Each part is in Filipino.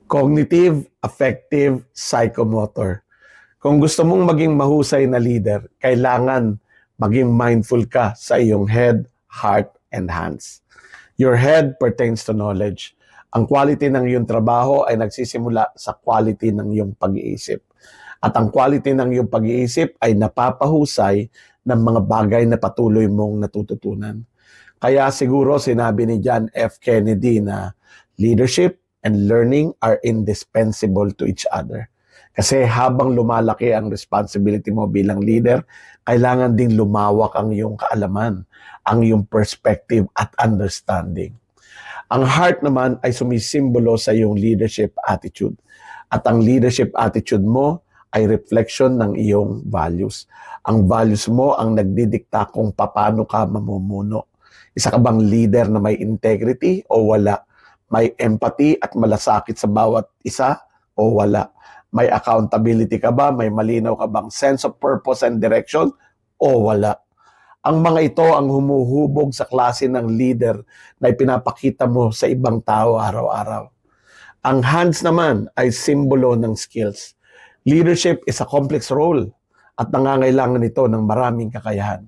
Cognitive, affective, psychomotor. Kung gusto mong maging mahusay na leader, kailangan maging mindful ka sa iyong head, heart, and hands. Your head pertains to knowledge. Ang quality ng iyong trabaho ay nagsisimula sa quality ng iyong pag-iisip. At ang quality ng iyong pag-iisip ay napapahusay ng mga bagay na patuloy mong natututunan. Kaya siguro sinabi ni John F. Kennedy na leadership and learning are indispensable to each other. Kasi habang lumalaki ang responsibility mo bilang leader, kailangan ding lumawak ang iyong kaalaman, ang iyong perspective at understanding. Ang heart naman ay sumisimbolo sa iyong leadership attitude. At ang leadership attitude mo ay reflection ng iyong values. Ang values mo ang nagdidikta kung paano ka mamumuno. Isa ka bang leader na may integrity o wala? May empathy at malasakit sa bawat isa o wala? May accountability ka ba? May malinaw ka bang sense of purpose and direction o wala? Ang mga ito ang humuhubog sa klase ng leader na ipinapakita mo sa ibang tao araw-araw. Ang hands naman ay simbolo ng skills. Leadership is a complex role at nangangailangan ito ng maraming kakayahan.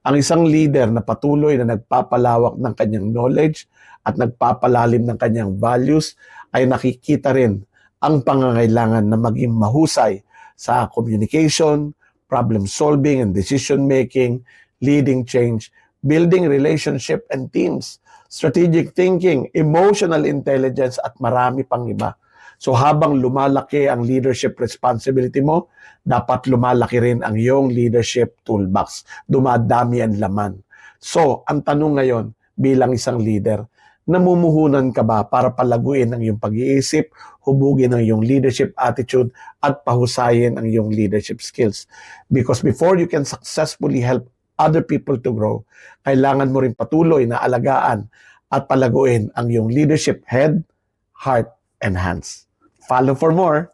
Ang isang leader na patuloy na nagpapalawak ng kanyang knowledge at nagpapalalim ng kanyang values ay nakikita rin ang pangangailangan na maging mahusay sa communication, problem solving and decision making, leading change, building relationship and teams, strategic thinking, emotional intelligence at marami pang iba. So habang lumalaki ang leadership responsibility mo, dapat lumalaki rin ang iyong leadership toolbox. Dumadami ang laman. So ang tanong ngayon bilang isang leader, namumuhunan ka ba para palaguin ang iyong pag-iisip, hubugin ang iyong leadership attitude, at pahusayin ang iyong leadership skills? Because before you can successfully help other people to grow, kailangan mo rin patuloy na alagaan at palaguin ang iyong leadership head, heart, and hands. Follow for more.